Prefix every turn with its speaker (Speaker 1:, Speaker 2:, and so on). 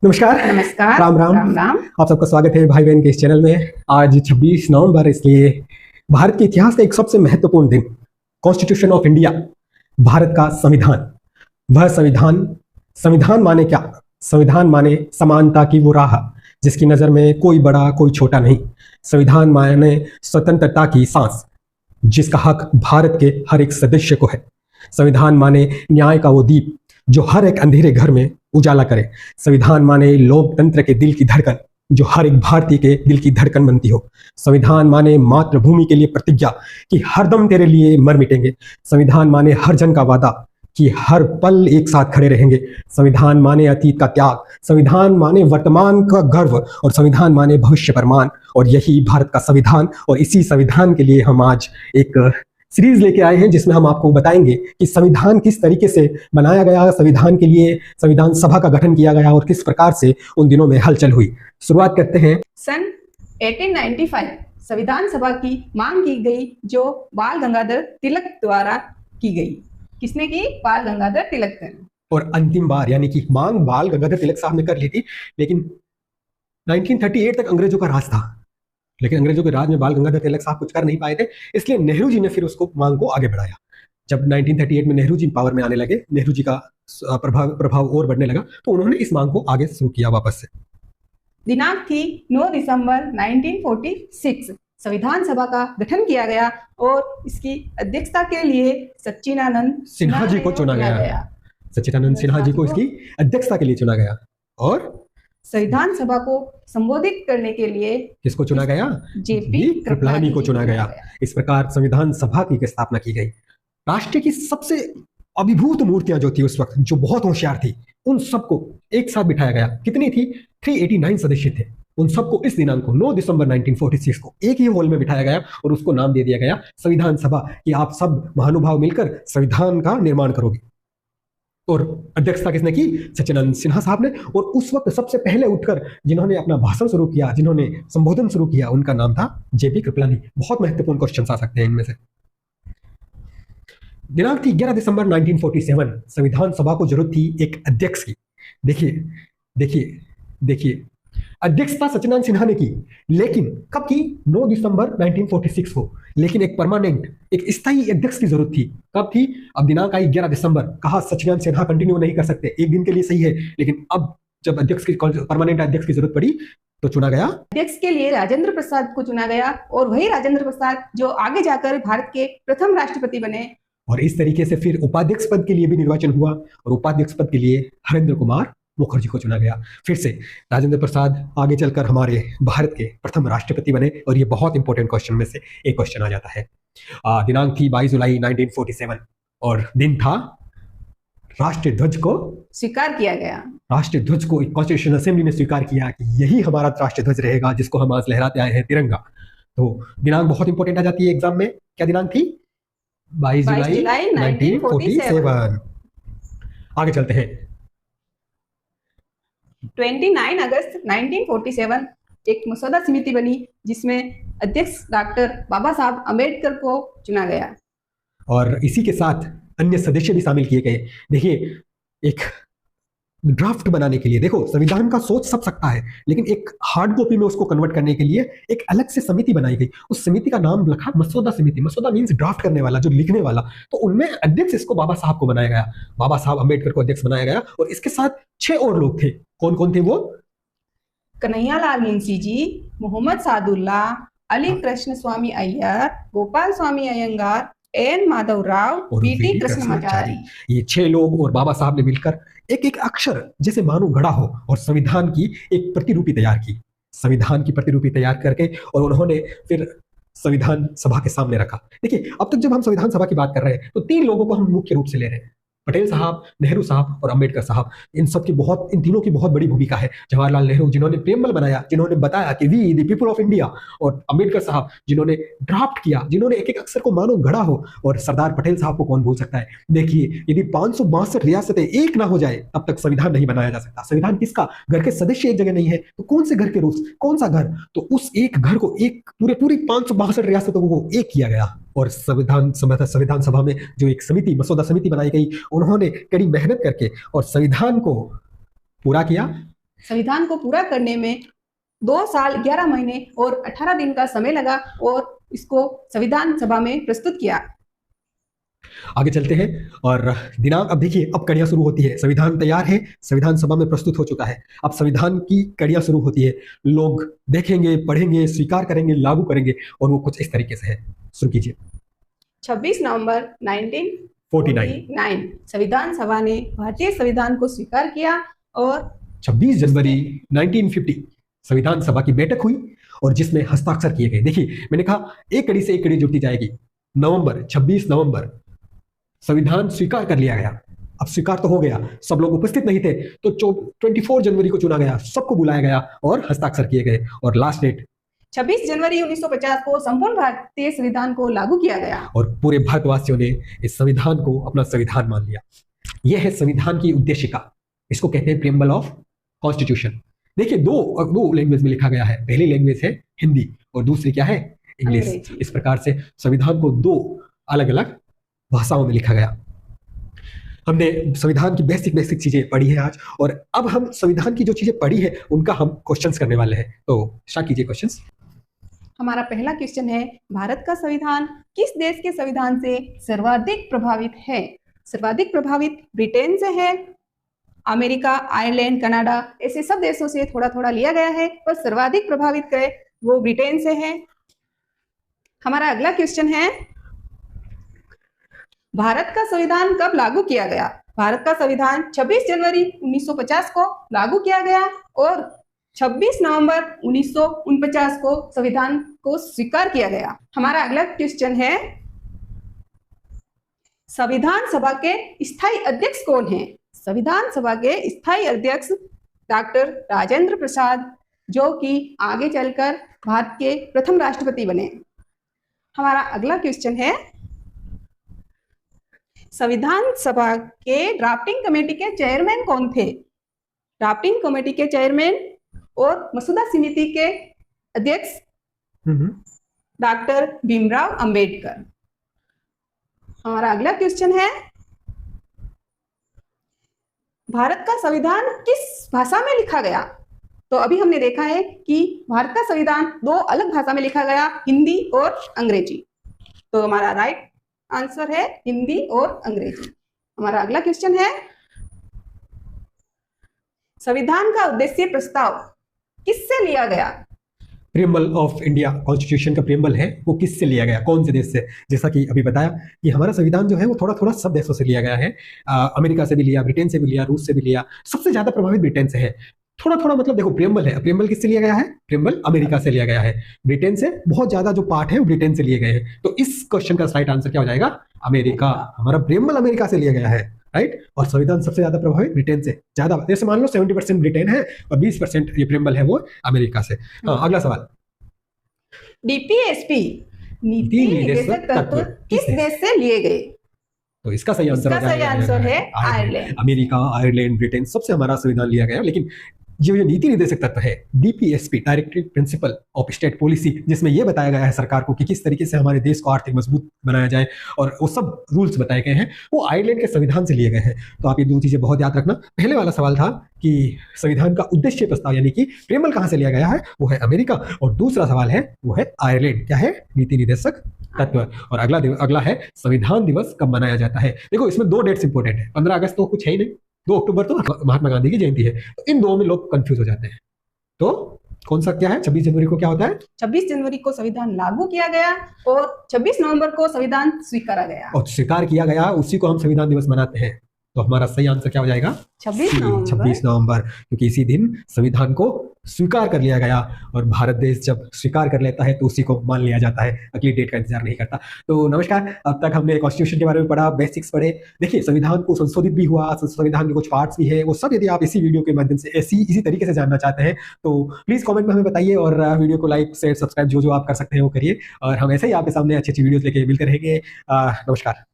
Speaker 1: नमस्कार।
Speaker 2: नमस्कार।
Speaker 1: राम राम।
Speaker 2: राम राम।
Speaker 1: आप सबका स्वागत है भाई बहन के इस चैनल में। आज 26 नवंबर, इसलिए भारत के इतिहास का एक सबसे महत्वपूर्ण दिन, कॉन्स्टिट्यूशन ऑफ इंडिया, भारत का संविधान। वह संविधान, संविधान माने क्या? संविधान माने समानता की वो राह जिसकी नज़र में कोई बड़ा कोई छोटा नहीं। संविधान माने स्वतंत्रता की सांस जिसका हक भारत के हर एक सदस्य को है। संविधान माने न्याय का वो दीप जो हर एक अंधेरे घर में उजाला करे। संविधान माने लोकतंत्र के दिल की धड़कन जो हर एक भारतीय के दिल की धड़कन बनती हो। संविधान माने मातृभूमि के लिए प्रतिज्ञा कि हरदम तेरे लिए मर मिटेंगे। संविधान माने हर जन का वादा कि हर पल एक साथ खड़े रहेंगे। संविधान माने अतीत का त्याग, संविधान माने वर्तमान का गर्व, और संविधान माने भविष्य पर मान। और यही भारत का संविधान, और इसी संविधान के लिए हम आज एक सीरीज लेके आए हैं जिसमें हम आपको बताएंगे कि संविधान किस तरीके से बनाया गया, संविधान के लिए संविधान सभा का गठन किया गया और किस प्रकार से उन दिनों में हलचल हुई। शुरुआत करते हैं।
Speaker 2: सन 1895 संविधान सभा की मांग की गई जो बाल गंगाधर तिलक द्वारा की गई। किसने की? बाल गंगाधर तिलक ने।
Speaker 1: और अंतिम बार यानी कि मांग बाल गंगाधर तिलक साहब ने कर ली थी, लेकिन 1938 तक अंग्रेजों का राज था, लेकिन अंग्रेजों के राज में बाल गंगाधर तिलक साहब कुछ कर नहीं पाए थे। इसलिए नेहरू जी ने फिर उसको मांग को आगे बढ़ाया। जब 1938 में नेहरू जी पावर में आने लगे, नेहरू जी का प्रभाव और बढ़ने लगा, तो उन्होंने इस मांग को आगे शुरू किया वापस से।
Speaker 2: दिनांक थी 9 दिसंबर 1946 संविधान सभा का गठन किया गया और इसकी अध्यक्षता के लिए सच्चिदानंद
Speaker 1: सिन्हा जी को चुना गया। सच्चिदानंद सिन्हा जी को इसकी अध्यक्षता के लिए चुना गया। और
Speaker 2: संविधान सभा को संबोधित करने के लिए
Speaker 1: किसको चुना गया?
Speaker 2: जेपी
Speaker 1: कृपलानी को चुना गया। इस प्रकार संविधान सभा की स्थापना की गई। राष्ट्र की सबसे अभिभूत मूर्तियां जो थी उस वक्त, जो बहुत होशियार थी, उन सबको एक साथ बिठाया गया। कितनी थी? 389 सदस्य थे। उन सबको इस दिनांक को 9 दिसंबर 1946 को एक ही हॉल में बिठाया गया और उसको नाम दे दिया गया संविधान सभा, कि आप सब महानुभाव मिलकर संविधान का निर्माण करोगे। और अध्यक्षता किसने की? सच्चिदानंद सिन्हा साहब ने। और उस वक्त सबसे पहले उठकर जिन्होंने अपना भाषण शुरू किया, जिन्होंने संबोधन शुरू किया, उनका नाम था जेपी कृपलानी। बहुत महत्वपूर्ण क्वेश्चन आ सकते हैं इनमें से। दिनांक थी 11 दिसंबर 1947। संविधान सभा को जरूरत थी एक अध्यक्ष की। देखिए देखिए देखिए, अध्यक्षता सच्चिदानंद सिन्हा ने की, लेकिन कब की? 9 दिसंबर 1946 को। लेकिन एक परमानेंट, एक स्थायी अध्यक्ष की जरूरत थी। कब थी? अब दिनांक आई 11 दिसंबर। कहा सच्चिदानंद सिन्हा कंटिन्यू नहीं कर सकते, एक दिन के लिए सही है, लेकिन अब जब अध्यक्ष की, परमानेंट अध्यक्ष की जरूरत पड़ी, तो चुना गया।
Speaker 2: अध्यक्ष के लिए राजेंद्र प्रसाद को चुना गया, और वही राजेंद्र प्रसाद जो आगे जाकर भारत के प्रथम राष्ट्रपति बने।
Speaker 1: और इस तरीके से फिर उपाध्यक्ष पद के लिए भी निर्वाचन हुआ, और उपाध्यक्ष पद के लिए हरेंद्र कुमार मुखर्जी को चुना गया। फिर से राजेंद्र प्रसाद आगे चलकर हमारे भारत के प्रथम राष्ट्रपति बने। और ये बहुत इंपॉर्टेंट क्वेश्चन में से एक क्वेश्चन आ जाता है। दिनांक थी 22 जुलाई 1947 और दिन था राष्ट्रीय ध्वज को
Speaker 2: स्वीकार किया गया।
Speaker 1: राष्ट्रीय ध्वज को कॉन्स्टिट्यूशन असेंबली ने स्वीकार किया कि यही हमारा राष्ट्रीय ध्वज रहेगा, जिसको हम आज लहराते आए हैं, तिरंगा। तो दिनांक बहुत इंपॉर्टेंट आ जाती है एग्जाम में। क्या दिनांक थी? 22 जुलाई 1947। आगे चलते हैं।
Speaker 2: 29 अगस्त 1947 एक मसौदा समिति बनी जिसमें अध्यक्ष डॉक्टर बाबा साहब अम्बेडकर को चुना गया,
Speaker 1: और इसी के साथ अन्य सदस्य भी शामिल किए गए। देखिए, एक ड्राफ्ट बनाने के लिए, देखो संविधान का सोच सब सकता है, लेकिन एक हार्ड कॉपी में उसको कन्वर्ट करने के लिए एक अलग से समिति बनाई गई। उस समिति का नाम रखा मसौदा समिति। मसौदा मीन्स ड्राफ्ट करने वाला, जो लिखने वाला। तो उनमें अध्यक्ष इसको बाबा साहब को बनाया गया, बाबा साहब अम्बेडकर को अध्यक्ष बनाया गया। और इसके साथ 6 और लोग थे। कौन कौन थे वो?
Speaker 2: कन्हैयालाल मुंशी जी, मोहम्मद सादुल्ला, अली कृष्ण स्वामी अय्यर, गोपाल स्वामी अयंगार, एन माधव राव, बीटी कृष्णमाचारी।
Speaker 1: ये 6 लोग और बाबा साहब ने मिलकर एक एक अक्षर जैसे मानो गढ़ा हो और संविधान की एक प्रतिरूपी तैयार की। संविधान की प्रतिरूपी तैयार करके और उन्होंने फिर संविधान सभा के सामने रखा। देखिए, अब तक जब हम संविधान सभा की बात कर रहे हैं तो 3 लोगों को हम मुख्य रूप से ले रहे हैं, पटेल साहब, नेहरू साहब और अंबेडकर साहब। इन तीनों की बहुत बड़ी भूमिका है। जवाहरलाल नेहरू जिन्होंने प्रेमबल बनाया, जिन्होंने बताया कि we the people of India, और अंबेडकर साहब जिन्होंने ड्राफ्ट किया, जिन्होंने एक एक अक्षर को मानो गढ़ा हो, और सरदार पटेल साहब को कौन भूल सकता है। देखिए, यदि 562 रियासतें एक ना हो जाए तब तक संविधान नहीं बनाया जा सकता। संविधान किसका? घर के सदस्य एक जगह नहीं है तो कौन से घर के रूल्स, कौन सा घर? तो उस एक घर को, एक पूरी 562 रियासतों को एक किया गया। और संविधान सभा में जो एक समिति, मसौदा समिति बनाई गई, उन्होंने कड़ी मेहनत करके और संविधान को पूरा किया।
Speaker 2: संविधान को पूरा करने में 2 साल 11 महीने और 18 दिन का समय लगा और इसको संविधान सभा में प्रस्तुत किया।
Speaker 1: आगे चलते हैं और दिनांक, अब देखिए अब कड़ियां शुरू होती है। संविधान तैयार है, संविधान सभा में प्रस्तुत हो चुका है, अब संविधान की कड़ियां शुरू होती है। लोग देखेंगे, पढ़ेंगे, स्वीकार करेंगे, लागू करेंगे और वो कुछ इस तरीके से है। शुरू कीजिए।
Speaker 2: 26 नवंबर 1949 संविधान सभा ने भारतीय संविधान को स्वीकार किया और
Speaker 1: 26 जनवरी 1950 संविधान सभा की बैठक हुई और जिसमें हस्ताक्षर किए गए। देखिए मैंने कहा एक कड़ी से एक कड़ी जुड़ती जाएगी। नवंबर 26 नवंबर संविधान स्वीकार कर लिया गया। अब स्वीकार तो हो गया, सब लोग उपस्थित नहीं थे तो 24 जनवरी को चुना गया, सबको बुलाया गया और हस्ताक्षर किए गए और लास्ट डेट
Speaker 2: 26 जनवरी 1950 को संपूर्ण भारतीय संविधान को लागू किया गया
Speaker 1: और पूरे भारतवासियों ने इस संविधान को अपना संविधान मान लिया। यह है संविधान की उद्देशिका, इसको कहते हैं प्रीएम्बल ऑफ कॉन्स्टिट्यूशन। देखिए दो लैंग्वेज में लिखा गया है, पहली लैंग्वेज है हिंदी और दूसरी क्या है, इंग्लिश। इस प्रकार से संविधान को दो अलग अलग भाषाओं में लिखा गया। हमने संविधान की बेसिक चीजें पढ़ी है आज और अब हम संविधान की जो चीजें पढ़ी है उनका हम क्वेश्चंस करने वाले हैं। तो स्टार्ट कीजिए क्वेश्चंस।
Speaker 2: हमारा पहला क्वेश्चन है, भारत का संविधान किस देश के संविधान से सर्वाधिक प्रभावित है? सर्वाधिक प्रभावित ब्रिटेन से है, अमेरिका, आयरलैंड, कनाडा, ऐसे सब देशों से थोड़ा थोड़ा लिया गया है, पर सर्वाधिक प्रभावित है वो ब्रिटेन से है। हमारा अगला क्वेश्चन है, भारत का संविधान कब लागू किया गया? भारत का संविधान 26 जनवरी 1950 को लागू किया गया और 26 नवंबर 1949 को संविधान को स्वीकार किया गया। हमारा अगला क्वेश्चन है, संविधान सभा के स्थायी अध्यक्ष कौन हैं? संविधान सभा के स्थायी अध्यक्ष डॉक्टर राजेंद्र प्रसाद, जो कि आगे चलकर भारत के प्रथम राष्ट्रपति बने। हमारा अगला क्वेश्चन है, संविधान सभा के ड्राफ्टिंग कमेटी के चेयरमैन कौन थे? ड्राफ्टिंग कमेटी के चेयरमैन और मसौदा समिति के अध्यक्ष डॉक्टर भीमराव अंबेडकर। हमारा अगला क्वेश्चन है, भारत का संविधान किस भाषा में लिखा गया? तो अभी हमने देखा है कि भारत का संविधान दो अलग भाषा में लिखा गया, हिंदी और अंग्रेजी। तो हमारा राइट आंसर है हिंदी और अंग्रेजी। हमारा अगला क्वेश्चन है, संविधान का उद्देश्य प्रस्ताव किससे लिया गया?
Speaker 1: प्रीएम्बल ऑफ इंडिया, कॉन्स्टिट्यूशन का प्रीएम्बल है वो किससे लिया गया, कौन से देश से? जैसा कि अभी बताया कि हमारा संविधान जो है वो थोड़ा थोड़ा सब देशों से लिया गया है। अमेरिका से भी लिया, ब्रिटेन से भी लिया, रूस से भी लिया, सबसे ज्यादा प्रभावित ब्रिटेन से है। थोड़ा थोड़ा मतलब देखो प्रीएम्बल है, प्रीएम्बल किससे लिया गया है? प्रीएम्बल अमेरिका से लिया गया है। ब्रिटेन से बहुत ज्यादा जो पार्ट है वो ब्रिटेन से लिए गए हैं। तो इस क्वेश्चन का राइट आंसर क्या हो जाएगा? अमेरिका। हमारा प्रीएम्बल अमेरिका से लिया गया है, राइट। और संविधान सबसे ज्यादा प्रभावित ब्रिटेन से, ज्यादा जैसे मान लो 70% ब्रिटेन है और 20% ये प्रीएम्बल है वो अमेरिका से। अगला सवाल,
Speaker 2: डीपीएसपी नीति निर्देशक तत्व किस देश से लिए गए?
Speaker 1: तो इसका सही आंसर
Speaker 2: है आयरलैंड।
Speaker 1: अमेरिका, आयरलैंड, ब्रिटेन सबसे हमारा संविधान लिया गया। लेकिन जो ये नीति निर्देशक तत्व है DPSP, directive principle of state policy, जिसमें यह बताया गया है सरकार को कि किस तरीके से हमारे देश को आर्थिक मजबूत बनाया जाए और वो सब रूल्स बताए गए हैं, वो आयरलैंड के संविधान से लिए गए हैं। तो आप ये दो चीजें बहुत याद रखना। पहले वाला सवाल था कि संविधान का उद्देश्य प्रस्ताव यानी कि प्रीएम्बल कहां से लिया गया है, वो है अमेरिका, और दूसरा सवाल है वो है आयरलैंड। क्या है? नीति निर्देशक तत्व। और अगला है संविधान दिवस कब मनाया जाता है। देखो इसमें दो डेट्स इंपॉर्टेंट है, 15 अगस्त तो कुछ है ही नहीं, 2 अक्टूबर तो महात्मा गांधी की जयंती है। तो इन दो में लोग कंफ्यूज हो जाते हैं। तो कौन सा क्या है? 26 जनवरी को क्या होता है?
Speaker 2: 26 जनवरी को संविधान लागू किया गया और 26 नवंबर को संविधान स्वीकारा गया।
Speaker 1: और स्वीकार किया गया, उसी को हम संविधान दिवस मनाते हैं। तो हमारा सही आंसर क्या हो जाएगा? 26 नवंबर, क्योंकि इसी दिन संविधान को स्वीकार कर लिया गया। और भारत देश जब स्वीकार कर लेता है तो उसी को मान लिया जाता है, अगली डेट का इंतजार नहीं करता। तो नमस्कार, अब तक हमने कॉन्स्टिट्यूशन के बारे में पढ़ा, बेसिक्स पढ़े। देखिए संविधान को संशोधित भी हुआ, संविधान के कुछ पार्ट्स भी है, वो सब यदि आप इसी वीडियो के माध्यम से इसी तरीके से जानना चाहते हैं तो प्लीज कॉमेंट में हमें बताइए और वीडियो को लाइक, शेयर, सब्सक्राइब जो आप कर सकते हैं वो करिए। और हम ऐसे ही आपके सामने अच्छी अच्छी वीडियोज लेके मिलते रहेंगे। नमस्कार।